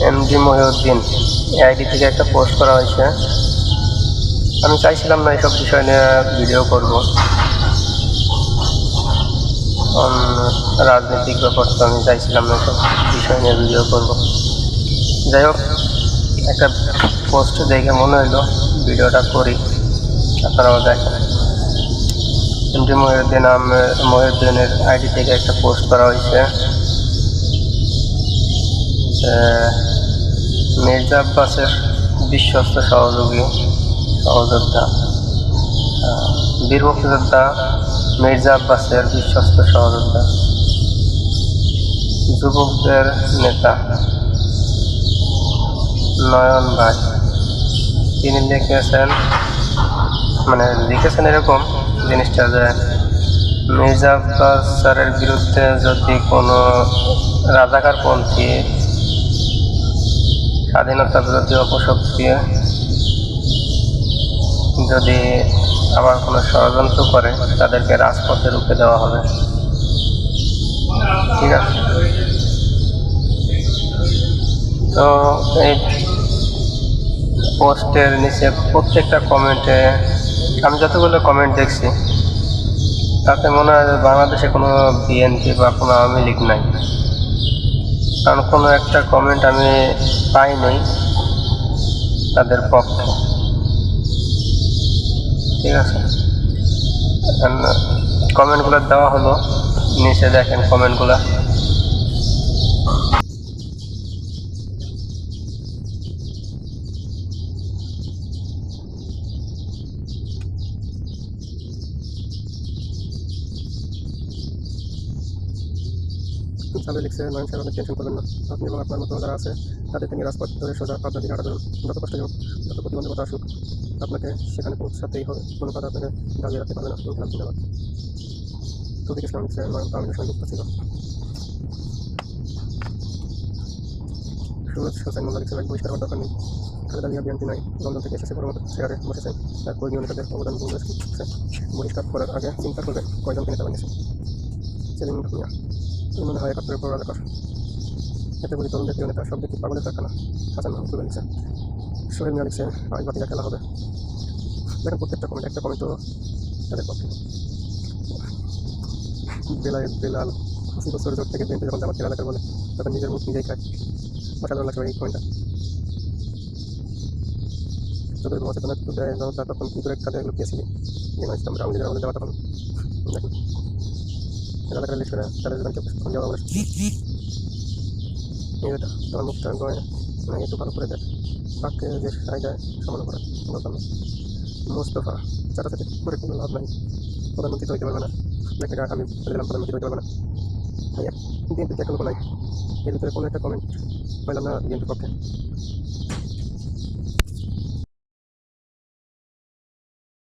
MD Mohiuddin ID থেকে একটা post করা হয়েছে। আমি চাইছিলাম না এইসব বিষয় নিয়ে ভিডিও করব, রাজনৈতিক ব্যাপার তো আমি চাইছিলাম না এসব বিষয় নিয়ে ভিডিও করব। যাই হোক, একটা পোস্ট দেখে মনে হইলো ভিডিওটা করি, আপনারাও দেখেন। এমডি মহিউদ্দিনের আইডি থেকে একটা পোস্ট করা হয়েছে যে মির্জা আব্বাসের বিশ্বস্ত সহযোদ্ধা বীর মুক্তিযোদ্ধা মির্জা আব্বাসের বিশ্বস্ত সহযোদ্ধা, যুবকদের নেতা নয়ন ভাই, তিনি লিখেছেন এরকম জিনিসটা যে মির্জা আব্বাস স্যারের বিরুদ্ধে যদি কোনো রাজাকারপন্থী স্বাধীনতা বিরোধী অপশক্তি যদি আবার কোনো ষড়যন্ত্র করে তাদেরকে রাজপথে রুখে দেওয়া হবে। ঠিক আছে, তো এই পোস্টের নিচে প্রত্যেকটা কমেন্টে আমি যতগুলো কমেন্ট দেখছি তাতে মনে হয় বাংলাদেশে কোনো বিএনপি বা কোনো আওয়ামী লীগ নাই, কারণ কোনো একটা কমেন্ট আমি পাইনি তাদের পক্ষে। ঠিক আছে, কমেন্টগুলো দেওয়া হলো, নিচে দেখেন কমেন্টগুলো। সামনে লিখছে, নয়ন সাহেব অনেক টেনশন করবেন না, আপনি এবং আপনার মতো যারা আছে তাদেরকে নিয়ে রাজপথ ধরে সোজা আপনার দিকে হাঁটা ধরুন। যত কষ্টই হোক, যত প্রতিবন্ধকতা আসুক, আপনাকে সেখানে পৌঁছাতেই হবে, কোনো কথা আপনাকে দাবিয়ে রাখতে পারবে না। ধন্যবাদ। তৌফিক ইসলাম লিখছে, নয়ন তামিলের সঙ্গে যুক্ত ছিল। সুরজ হোসেন মোল্লা লিখছে, বহিষ্কার হওয়ার দরকার নেই, খালেদা জিয়া বিএনপি নয়, লন্ডন থেকে এসেছে, বড় মতো চেয়ারে বসেছেন, তার কর্মীয় নেতাদের অবদান বহিষ্কার করার আগে চিন্তা করবে কয়জনকে নেতা বানিয়েছে। সেলিম ভুঁইয়া, মনে হয় ৭১-এর পর রাজাকার, এতে বলি তরুণ জাতীয় নেতা, সব দেখি পাগলের কারখানা। হাসান মাহমুদ লিখছে, সোহেল মিয়া লিখছে, আজ বাকিরা খেলা হবে। দেখেন প্রত্যেকটা কমেন্ট, একটা কমেন্টও তাদের পক্ষে। বেলাল ৮০ বছর জোট থেকে বিএনপি যখন জামাতকে রাজাকার বলে তখন নিজের মুখ নিজেই খায়। অসাধারণ লাগছে এই কমেন্টটা। তোদের অচেতনা দেয় জনতা তখন কি করে কাজে লুকিয়েছিলি, আমরা আওয়ামী লীগের আমাদের দেওয়া তখন দেখুন রাজাকার লিস্ট করে তাদের তখন যাওয়া আমরা এটা তোমার মুখটা গয় একটু ভালো করে দেখ, পাককে যে সাই দেয় সামান্য করা বলতাম না। মোস্তফা, চাটাচাটি করে কোনো লাভ নাই, প্রধানমন্ত্রী তো হইতে পারবে না, লেখাটা আমি বলে দিলাম প্রধানমন্ত্রী হইতে পারবে না। বিএনপিতে একটা লোক নাই, এর ভিতরে কোনো একটা কমেন্ট পাইলাম না বিএনপির পক্ষে।